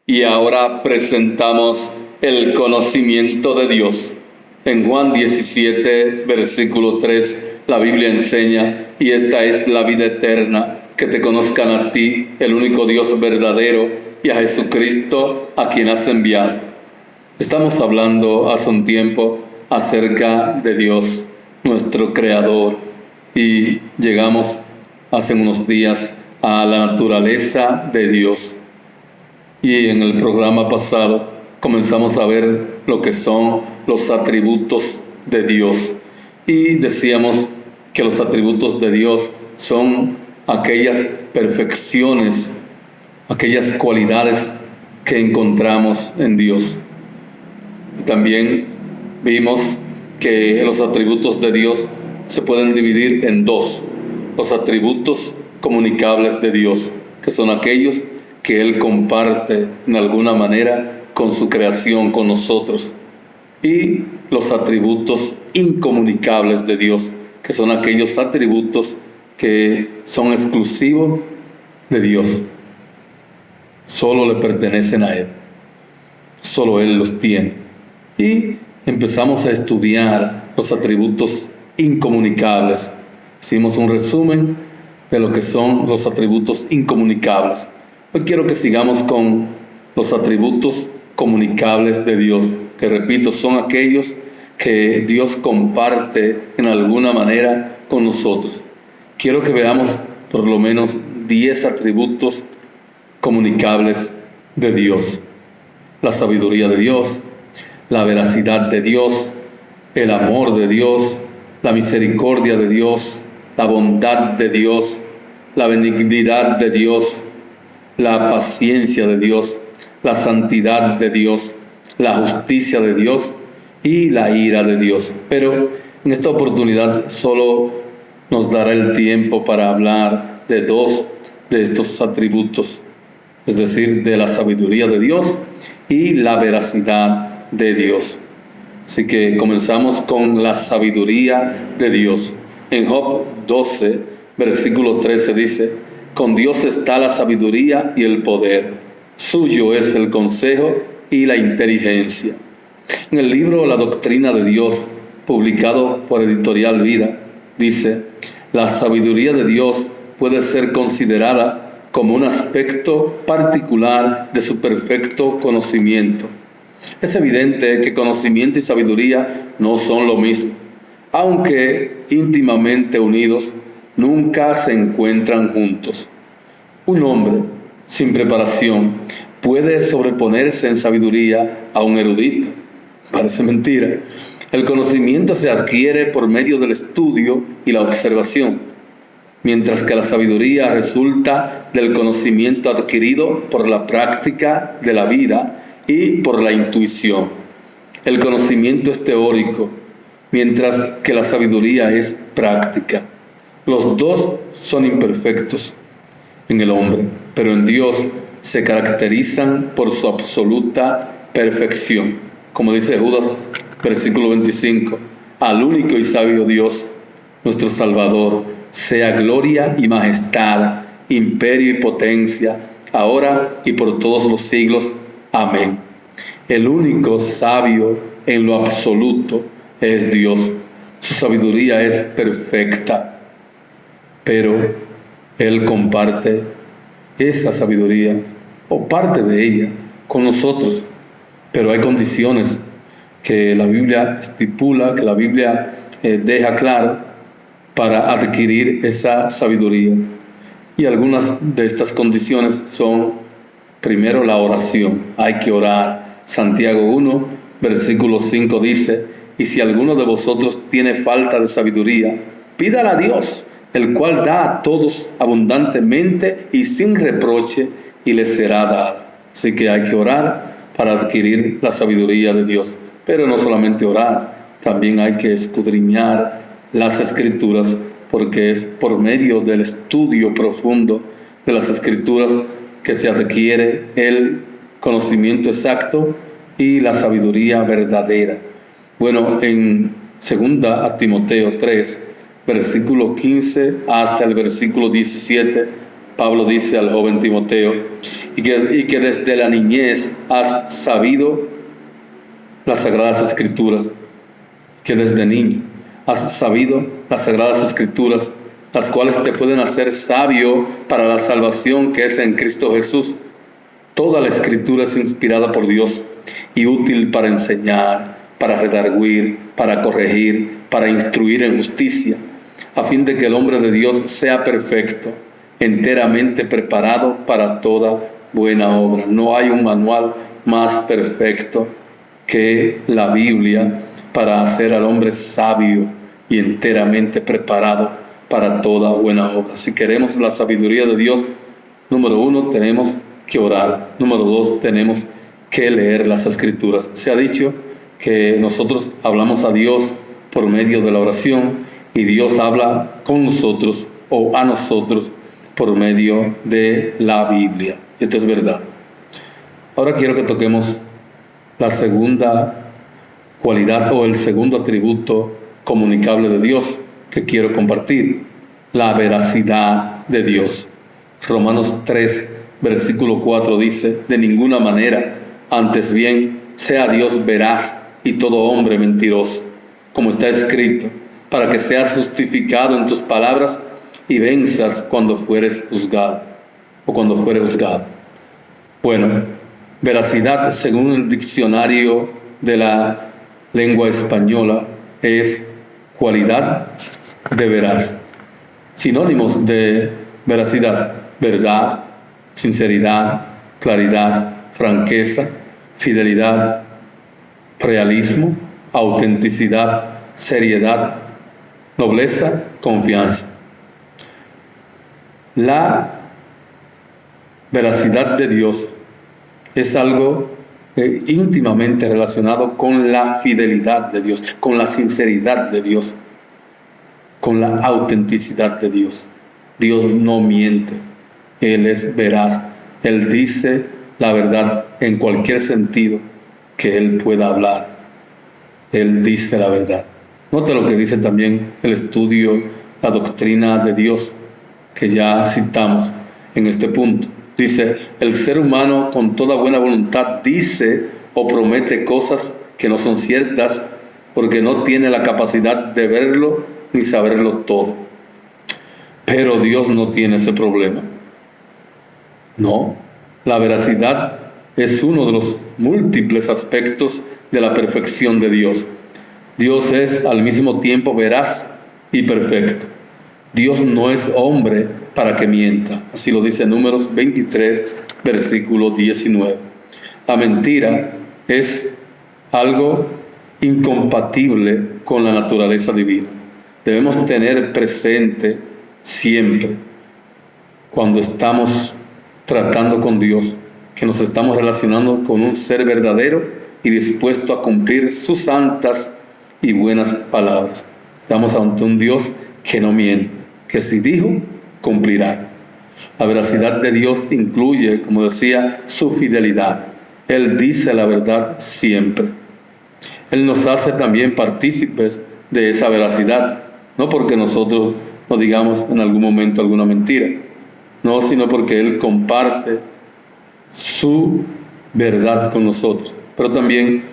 Y ahora presentamos el conocimiento de Dios. En Juan 17, versículo 3, la Biblia enseña: y esta es la vida eterna, que te conozcan a ti, el único Dios verdadero, y a Jesucristo, a quien has enviado. Estamos hablando hace un tiempo acerca de Dios, nuestro Creador, y llegamos hace unos días a la naturaleza de Dios. Y en el programa pasado comenzamos a ver lo que son los atributos de Dios. Y decíamos que los atributos de Dios son aquellas perfecciones, aquellas cualidades que encontramos en Dios. Y también vimos que los atributos de Dios se pueden dividir en dos: los atributos comunicables de Dios, que son aquellos que Él comparte en alguna manera con su creación, con nosotros, y los atributos incomunicables de Dios, que son aquellos atributos que son exclusivos de Dios, solo le pertenecen a Él, solo Él los tiene. Y empezamos a estudiar los atributos incomunicables. Hicimos un resumen de lo que son los atributos incomunicables. Hoy quiero que sigamos con los atributos comunicables de Dios, que repito, son aquellos que Dios comparte en alguna manera con nosotros. Quiero que veamos por lo menos 10 atributos comunicables de Dios: la sabiduría de Dios, la veracidad de Dios, el amor de Dios, la misericordia de Dios, la bondad de Dios, la benignidad de Dios, la paciencia de Dios, la santidad de Dios, la justicia de Dios y la ira de Dios. Pero en esta oportunidad solo nos dará el tiempo para hablar de 2 de estos atributos, es decir, de la sabiduría de Dios y la veracidad de Dios. Así que comenzamos con la sabiduría de Dios. En Job 12, versículo 13 dice: con Dios está la sabiduría y el poder, suyo es el consejo y la inteligencia. En el libro La Doctrina de Dios, publicado por Editorial Vida, dice: la sabiduría de Dios puede ser considerada como un aspecto particular de su perfecto conocimiento. Es evidente que conocimiento y sabiduría no son lo mismo. Aunque íntimamente unidos, nunca se encuentran juntos. Un hombre sin preparación puede sobreponerse en sabiduría a un erudito. Parece mentira. El conocimiento se adquiere por medio del estudio y la observación, mientras que la sabiduría resulta del conocimiento adquirido por la práctica de la vida y por la intuición. El conocimiento es teórico, mientras que la sabiduría es práctica. Los dos son imperfectos en el hombre, pero en Dios se caracterizan por su absoluta perfección. Como dice Judas, versículo 25: al único y sabio Dios, nuestro Salvador, sea gloria y majestad, imperio y potencia, ahora y por todos los siglos. Amén. El único sabio en lo absoluto es Dios. Su sabiduría es perfecta, pero Él comparte esa sabiduría o parte de ella con nosotros. Pero hay condiciones que la Biblia estipula, que la Biblia deja claro para adquirir esa sabiduría. Y algunas de estas condiciones son: primero, la oración. Hay que orar. Santiago 1, versículo 5 dice: y si alguno de vosotros tiene falta de sabiduría, pídala a Dios, el cual da a todos abundantemente y sin reproche, y le será dada. Así que hay que orar para adquirir la sabiduría de Dios. Pero no solamente orar, también hay que escudriñar las Escrituras, porque es por medio del estudio profundo de las Escrituras que se adquiere el conocimiento exacto y la sabiduría verdadera. Bueno, en 2 Timoteo 3, versículo 15 hasta el versículo 17, Pablo dice al joven Timoteo: y que desde la niñez has sabido las Sagradas Escrituras, que desde niño has sabido las Sagradas Escrituras, las cuales te pueden hacer sabio para la salvación que es en Cristo Jesús. Toda la Escritura es inspirada por Dios y útil para enseñar, para redarguir, para corregir, para instruir en justicia, a fin de que el hombre de Dios sea perfecto, enteramente preparado para toda buena obra. No hay un manual más perfecto que la Biblia para hacer al hombre sabio y enteramente preparado para toda buena obra. Si queremos la sabiduría de Dios, número 1, tenemos que orar. Número 2, tenemos que leer las Escrituras. Se ha dicho que nosotros hablamos a Dios por medio de la oración y Dios habla con nosotros o a nosotros por medio de la Biblia. Esto es verdad. Ahora quiero que toquemos la segunda cualidad o el segundo atributo comunicable de Dios que quiero compartir: la veracidad de Dios. Romanos 3, versículo 4 dice: de ninguna manera, antes bien, sea Dios veraz y todo hombre mentiroso, como está escrito, para que seas justificado en tus palabras y venzas cuando fueres juzgado, o cuando fuere juzgado. Bueno, veracidad, según el diccionario de la lengua española, es cualidad de veraz. Sinónimos de veracidad: verdad, sinceridad, claridad, franqueza, fidelidad, realismo, autenticidad, seriedad, nobleza, confianza. La veracidad de Dios es algo íntimamente relacionado con la fidelidad de Dios, con la sinceridad de Dios, con la autenticidad de Dios. Dios no miente, Él es veraz, Él dice la verdad en cualquier sentido que Él pueda hablar. Él dice la verdad. Nota lo que dice también el estudio, la doctrina de Dios, que ya citamos en este punto. Dice: el ser humano con toda buena voluntad dice o promete cosas que no son ciertas porque no tiene la capacidad de verlo ni saberlo todo. Pero Dios no tiene ese problema. No, la veracidad es uno de los múltiples aspectos de la perfección de Dios. Dios es al mismo tiempo veraz y perfecto. Dios no es hombre para que mienta. Así lo dice Números 23, versículo 19. La mentira es algo incompatible con la naturaleza divina. Debemos tener presente siempre, cuando estamos tratando con Dios, que nos estamos relacionando con un ser verdadero y dispuesto a cumplir sus santas y buenas palabras. Estamos ante un Dios que no miente, que si dijo, cumplirá. La veracidad de Dios incluye, como decía, su fidelidad. Él dice la verdad siempre. Él nos hace también partícipes de esa veracidad, no porque nosotros nos digamos en algún momento alguna mentira, no, sino porque Él comparte su verdad con nosotros, pero también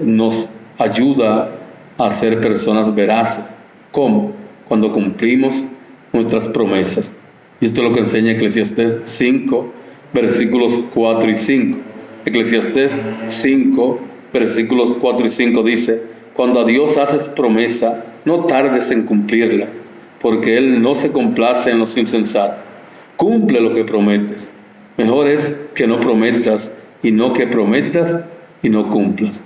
nos ayuda a ser personas veraces. ¿Cómo? Cuando cumplimos nuestras promesas. Y esto es lo que enseña Eclesiastés 5, versículos 4 y 5. Eclesiastés 5, versículos 4 y 5 dice: cuando a Dios haces promesa, no tardes en cumplirla, porque Él no se complace en los insensatos. Cumple lo que prometes. Mejor es que no prometas y no que prometas y no cumplas.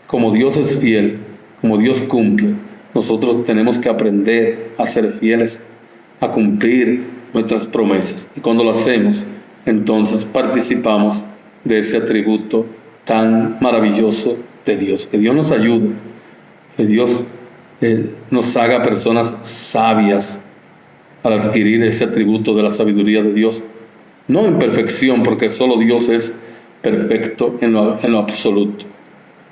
Como Dios es fiel, como Dios cumple, nosotros tenemos que aprender a ser fieles, a cumplir nuestras promesas. Y cuando lo hacemos, entonces participamos de ese atributo tan maravilloso de Dios. Que Dios nos ayude, que Dios nos haga personas sabias al adquirir ese atributo de la sabiduría de Dios. No en perfección, porque solo Dios es perfecto en lo absoluto,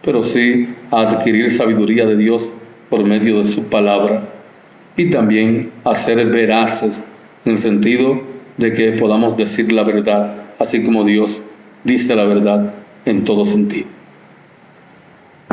pero sí a adquirir sabiduría de Dios por medio de su palabra, y también a ser veraces en el sentido de que podamos decir la verdad así como Dios dice la verdad en todo sentido.